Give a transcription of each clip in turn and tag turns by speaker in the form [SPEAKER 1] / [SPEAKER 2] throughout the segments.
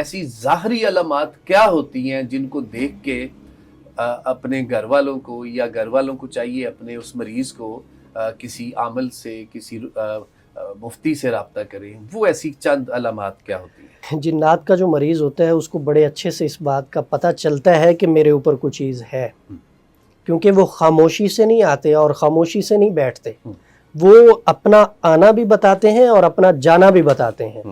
[SPEAKER 1] ایسی ظاہری علامات کیا ہوتی ہیں جن کو دیکھ کے اپنے گھر والوں کو یا گھر والوں کو چاہیے اپنے اس مریض کو کسی عامل سے کسی مفتی سے رابطہ کریں؟ وہ ایسی چند علامات کیا ہوتی ہیں؟
[SPEAKER 2] جنات کا جو مریض ہوتا ہے اس کو بڑے اچھے سے اس بات کا پتہ چلتا ہے کہ میرے اوپر کوئی چیز ہے، کیونکہ وہ خاموشی سے نہیں آتے اور خاموشی سے نہیں بیٹھتے، وہ اپنا آنا بھی بتاتے ہیں اور اپنا جانا بھی بتاتے ہیں،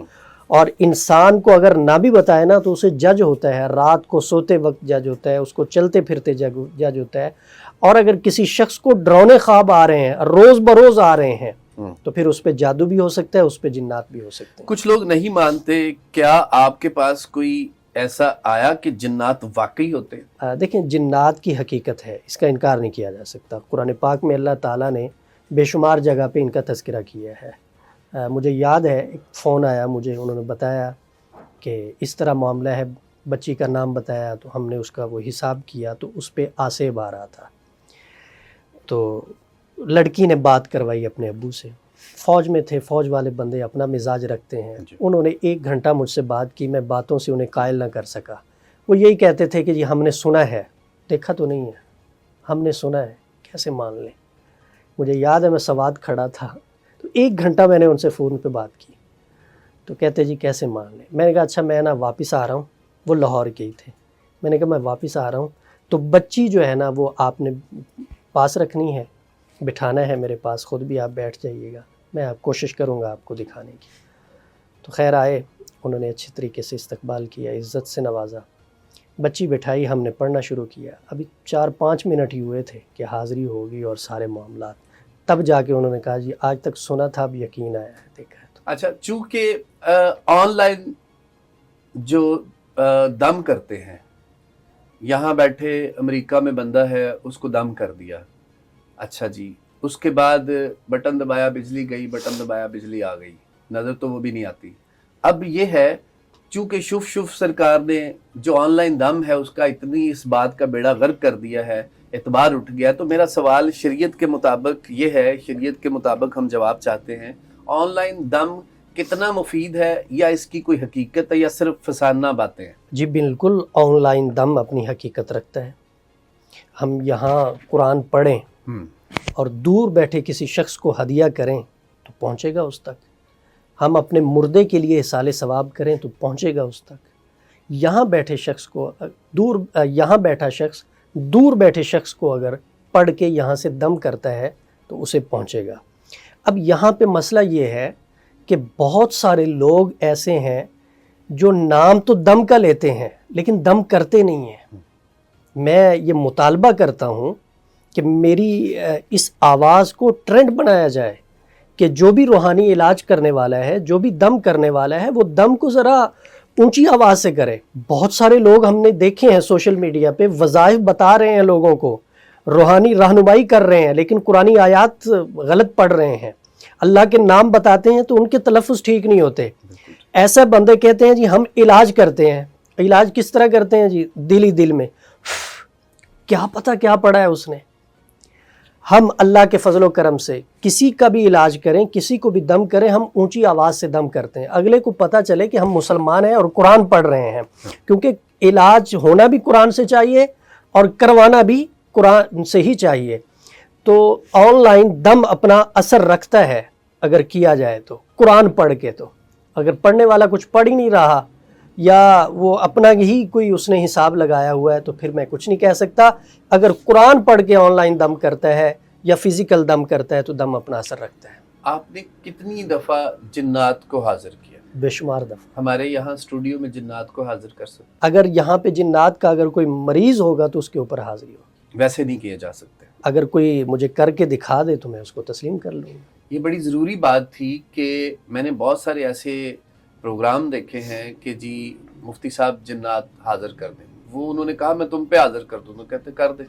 [SPEAKER 2] اور انسان کو اگر نہ بھی بتائے نا تو اسے جج ہوتا ہے، رات کو سوتے وقت جج ہوتا ہے، اس کو چلتے پھرتے جج ہوتا ہے، اور اگر کسی شخص کو ڈراؤنے خواب آ رہے ہیں، روز بروز آ رہے ہیں، تو پھر اس پہ جادو بھی ہو سکتا ہے، اس پہ جنات بھی ہو سکتے ہیں۔
[SPEAKER 1] کچھ لوگ نہیں مانتے، کیا آپ کے پاس کوئی ایسا آیا کہ جنات واقعی ہوتے ہیں؟
[SPEAKER 2] دیکھیں، جنات کی حقیقت ہے، اس کا انکار نہیں کیا جا سکتا۔ قرآن پاک میں اللہ تعالیٰ نے بے شمار جگہ پہ ان کا تذکرہ کیا ہے۔ مجھے یاد ہے ایک فون آیا مجھے، انہوں نے بتایا کہ اس طرح معاملہ ہے، بچی کا نام بتایا تو ہم نے اس کا وہ حساب کیا تو اس پہ آصیب آ رہا تھا، تو لڑکی نے بات کروائی اپنے ابو سے، فوج میں تھے، فوج والے بندے اپنا مزاج رکھتے ہیں، انہوں نے 1 گھنٹہ مجھ سے بات کی، میں باتوں سے انہیں قائل نہ کر سکا۔ وہ یہی کہتے تھے کہ جی ہم نے سنا ہے، دیکھا تو نہیں ہے، ہم نے سنا ہے، کیسے مان لیں۔ مجھے یاد ہے میں سوات کھڑا تھا تو 1 گھنٹہ میں نے ان سے فون پہ بات کی، تو کہتے جی کیسے مان لیں۔ میں نے کہا اچھا میں نا واپس آ رہا ہوں، وہ لاہور کے ہی تھے، میں نے کہا میں واپس آ رہا ہوں، تو بچی جو ہے نا وہ آپ نے پاس رکھنی ہے، بٹھانا ہے میرے پاس، خود بھی آپ بیٹھ جائیے گا، میں کوشش کروں گا آپ کو دکھانے کی۔ تو خیر آئے، انہوں نے اچھی طریقے سے استقبال کیا، عزت سے نوازا، بچی بٹھائی، ہم نے پڑھنا شروع کیا۔ ابھی 4-5 منٹ ہی ہوئے تھے کہ حاضری ہوگی اور سارے معاملات، تب جا کے انہوں نے کہا جی آج تک سنا تھا، اب یقین آیا ہے، دیکھا ہے۔
[SPEAKER 1] اچھا، چونکہ آن لائن جو دم کرتے ہیں، یہاں بیٹھے امریکہ میں بندہ ہے، اس کو دم کر دیا، اچھا جی، اس کے بعد بٹن دبایا بجلی گئی، بٹن دبایا بجلی آ گئی، نظر تو وہ بھی نہیں آتی۔ اب یہ ہے چونکہ شف سرکار نے جو آن لائن دم ہے اس کا اتنی اس بات کا بیڑا غرق کر دیا ہے، اعتبار اٹھ گیا، تو میرا سوال شریعت کے مطابق یہ ہے، شریعت کے مطابق ہم جواب چاہتے ہیں، آن لائن دم کتنا مفید ہے، یا اس کی کوئی حقیقت ہے، یا صرف فسانہ باتیں ہیں؟
[SPEAKER 2] جی بالکل، آن لائن دم اپنی حقیقت رکھتا ہے۔ ہم یہاں قرآن پڑھیں اور دور بیٹھے کسی شخص کو ہدیہ کریں تو پہنچے گا اس تک، ہم اپنے مردے کے لیے احصال ثواب کریں تو پہنچے گا اس تک، یہاں بیٹھے شخص کو یہاں بیٹھا شخص دور بیٹھے شخص کو اگر پڑھ کے یہاں سے دم کرتا ہے تو اسے پہنچے گا۔ اب یہاں پہ مسئلہ یہ ہے کہ بہت سارے لوگ ایسے ہیں جو نام تو دم کا لیتے ہیں لیکن دم کرتے نہیں ہیں۔ میں یہ مطالبہ کرتا ہوں کہ میری اس آواز کو ٹرینڈ بنایا جائے کہ جو بھی روحانی علاج کرنے والا ہے، جو بھی دم کرنے والا ہے، وہ دم کو ذرا اونچی آواز سے کرے۔ بہت سارے لوگ ہم نے دیکھے ہیں سوشل میڈیا پہ وظائف بتا رہے ہیں، لوگوں کو روحانی رہنمائی کر رہے ہیں، لیکن قرآنی آیات غلط پڑھ رہے ہیں، اللہ کے نام بتاتے ہیں تو ان کے تلفظ ٹھیک نہیں ہوتے۔ ایسے بندے کہتے ہیں جی ہم علاج کرتے ہیں، علاج کس طرح کرتے ہیں جی؟ دل ہی دل میں، کیا پتہ کیا پڑھا ہے اس نے۔ ہم اللہ کے فضل و کرم سے کسی کا بھی علاج کریں، کسی کو بھی دم کریں، ہم اونچی آواز سے دم کرتے ہیں، اگلے کو پتہ چلے کہ ہم مسلمان ہیں اور قرآن پڑھ رہے ہیں، کیونکہ علاج ہونا بھی قرآن سے چاہیے اور کروانا بھی قرآن سے ہی چاہیے۔ تو آن لائن دم اپنا اثر رکھتا ہے اگر کیا جائے تو، قرآن پڑھ کے۔ تو اگر پڑھنے والا کچھ پڑھ ہی نہیں رہا یا وہ اپنا ہی کوئی اس نے حساب لگایا ہوا ہے تو پھر میں کچھ نہیں کہہ سکتا۔ اگر قرآن پڑھ کے آن لائن دم کرتا ہے یا فزیکل دم کرتا ہے تو دم اپنا اثر رکھتا ہے۔
[SPEAKER 1] آپ نے کتنی دفعہ جنات کو حاضر کیا؟
[SPEAKER 2] بے شمار دفعہ۔
[SPEAKER 1] ہمارے یہاں اسٹوڈیو میں جنات کو حاضر کر سکتے؟
[SPEAKER 2] اگر یہاں پہ جنات کا اگر کوئی مریض ہوگا تو اس کے اوپر حاضری ہوگی،
[SPEAKER 1] ویسے نہیں کیے جا سکتے؟
[SPEAKER 2] اگر کوئی مجھے کر کے دکھا دے تو میں اس کو تسلیم کر لوں گا۔
[SPEAKER 1] یہ بڑی ضروری بات تھی کہ میں نے بہت سارے ایسے پروگرام دیکھے ہیں کہ جی مفتی صاحب جنات حاضر کر دیں، وہ انہوں نے کہا میں تم پہ حاضر کر دوں، تو کہتے کر دے،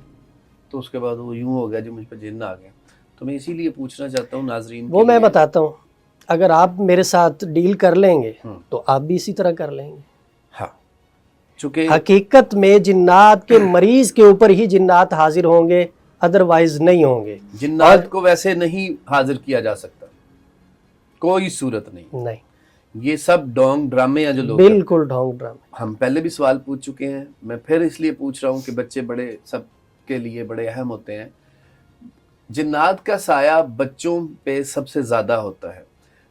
[SPEAKER 1] تو اس کے بعد وہ یوں ہو گیا جی مجھ پہ جن آ گیا۔ تو میں اسی لیے پوچھنا چاہتا ہوں ناظرین،
[SPEAKER 2] وہ میں بتاتا ہوں، اگر آپ میرے ساتھ ڈیل کر لیں گے تو آپ بھی اسی طرح کر لیں گے۔
[SPEAKER 1] ہاں، چونکہ
[SPEAKER 2] حقیقت میں جنات کے مریض کے اوپر ہی جنات حاضر ہوں گے، ادروائز نہیں ہوں گے۔
[SPEAKER 1] جنات کو ویسے نہیں حاضر کیا جا سکتا، کوئی صورت نہیں، یہ سب ڈونگ ڈرامے ہیں جو لوگ کرتے ہیں۔
[SPEAKER 2] بالکل ڈھونگ ڈرامے۔
[SPEAKER 1] ہم پہلے بھی سوال پوچھ چکے ہیں، میں پھر اس لیے پوچھ رہا ہوں کہ بچے بڑے سب کے لیے بڑے اہم ہوتے ہیں۔ جنات کا سایہ بچوں پہ سب سے زیادہ ہوتا ہے،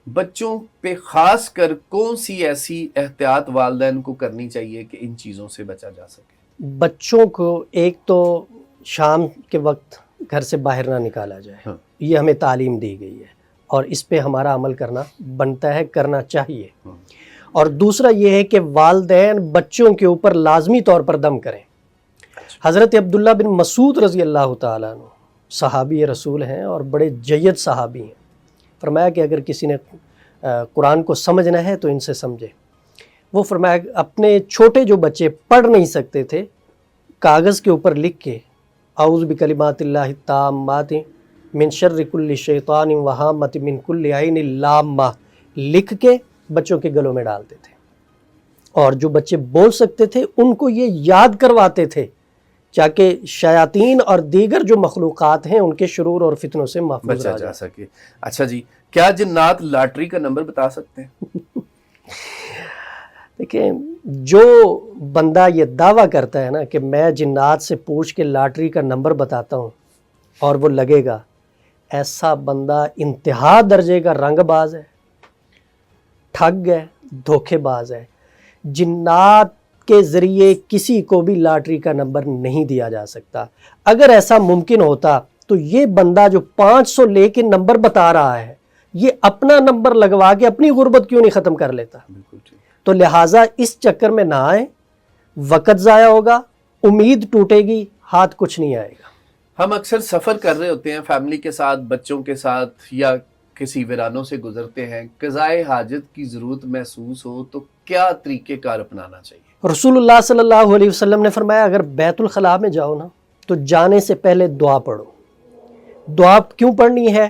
[SPEAKER 1] بچوں پہ خاص کر کون سی ایسی احتیاط والدین کو کرنی چاہیے کہ ان چیزوں سے بچا جا سکے؟
[SPEAKER 2] بچوں کو ایک تو شام کے وقت گھر سے باہر نہ نکالا جائے،
[SPEAKER 1] ہاں۔
[SPEAKER 2] یہ ہمیں تعلیم دی گئی ہے اور اس پہ ہمارا عمل کرنا بنتا ہے، کرنا چاہیے۔ اور دوسرا یہ ہے کہ والدین بچوں کے اوپر لازمی طور پر دم کریں۔ حضرت عبداللہ بن مسعود رضی اللہ تعالیٰ عنہ صحابی رسول ہیں اور بڑے جید صحابی ہیں، فرمایا کہ اگر کسی نے قرآن کو سمجھنا ہے تو ان سے سمجھے۔ وہ فرمایا اپنے چھوٹے جو بچے پڑھ نہیں سکتے تھے، کاغذ کے اوپر لکھ کے اعوذ بکلمات اللہ التامات من شر کل شیطان وہامۃ من کل عین لامہ لکھ کے بچوں کے گلوں میں ڈالتے تھے، اور جو بچے بول سکتے تھے ان کو یہ یاد کرواتے تھے تاکہ شیاطین اور دیگر جو مخلوقات ہیں ان کے شرور اور فتنوں سے محفوظ
[SPEAKER 1] بچا
[SPEAKER 2] رہا
[SPEAKER 1] جا
[SPEAKER 2] جائے۔
[SPEAKER 1] سکے۔ اچھا جی، کیا جنات لاٹری کا نمبر بتا سکتے ہیں؟
[SPEAKER 2] دیکھیں، جو بندہ یہ دعویٰ کرتا ہے نا کہ میں جنات سے پوچھ کے لاٹری کا نمبر بتاتا ہوں اور وہ لگے گا، ایسا بندہ انتہا درجے کا رنگ باز ہے، ٹھگ ہے، دھوکے باز ہے۔ جنات کے ذریعے کسی کو بھی لاٹری کا نمبر نہیں دیا جا سکتا۔ اگر ایسا ممکن ہوتا تو یہ بندہ جو 500 لے کے نمبر بتا رہا ہے، یہ اپنا نمبر لگوا کے اپنی غربت کیوں نہیں ختم کر لیتا؟
[SPEAKER 1] بالکل ٹھیک۔
[SPEAKER 2] تو لہٰذا اس چکر میں نہ آئیں، وقت ضائع ہوگا، امید ٹوٹے گی، ہاتھ کچھ نہیں آئے گا۔
[SPEAKER 1] ہم اکثر سفر کر رہے ہوتے ہیں فیملی کے ساتھ، بچوں کے ساتھ، یا کسی ویرانوں سے گزرتے ہیں، قضائے حاجت کی ضرورت محسوس ہو تو کیا طریقہ کار اپنانا چاہیے؟
[SPEAKER 2] رسول اللہ صلی اللہ علیہ وسلم نے فرمایا اگر بیت الخلاء میں جاؤ نا تو جانے سے پہلے دعا پڑھو۔ دعا کیوں پڑھنی ہے؟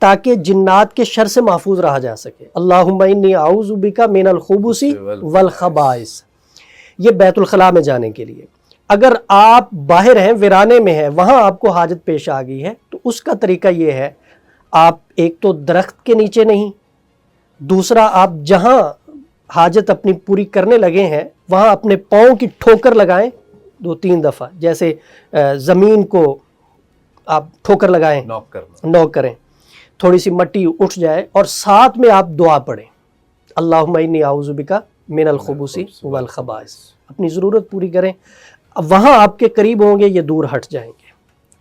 [SPEAKER 2] تاکہ جنات کے شر سے محفوظ رہا جا سکے۔ اللہم انی اعوذ بک من الخبث والخبائث، یہ بیت الخلاء میں جانے کے لیے۔ اگر آپ باہر ہیں، ویرانے میں ہیں، وہاں آپ کو حاجت پیش آ گئی ہے تو اس کا طریقہ یہ ہے، آپ ایک تو درخت کے نیچے نہیں، دوسرا آپ جہاں حاجت اپنی پوری کرنے لگے ہیں وہاں اپنے پاؤں کی ٹھوکر لگائیں 2-3 دفعہ، جیسے زمین کو آپ ٹھوکر لگائیں، نوک کریں، تھوڑی سی مٹی اٹھ جائے، اور ساتھ میں آپ دعا پڑھیں، اللہم انی اعوذ بک من الخبث والخبائث، اپنی ضرورت پوری کریں۔ وہاں آپ کے قریب ہوں گے، یہ دور ہٹ جائیں گے۔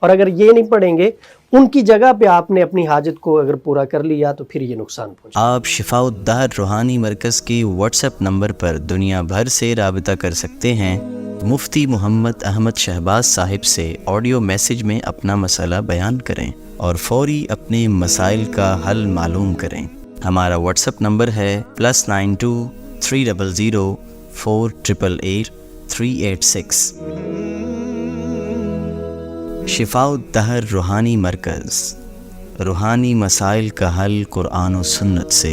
[SPEAKER 2] اور اگر یہ نہیں پڑھیں گے، ان کی جگہ پہ آپ نے اپنی حاجت کو اگر پورا کر لیا تو پھر یہ نقصان پہنچے۔
[SPEAKER 3] آپ شفاء الدہر روحانی مرکز کی واٹس ایپ نمبر پر دنیا بھر سے رابطہ کر سکتے ہیں۔ مفتی محمد احمد شہباز صاحب سے آڈیو میسج میں اپنا مسئلہ بیان کریں اور فوری اپنے مسائل کا حل معلوم کریں۔ ہمارا واٹس ایپ نمبر ہے +92 300 488 386۔ شفاء الدہر روحانی مرکز، روحانی مسائل کا حل قرآن و سنت سے۔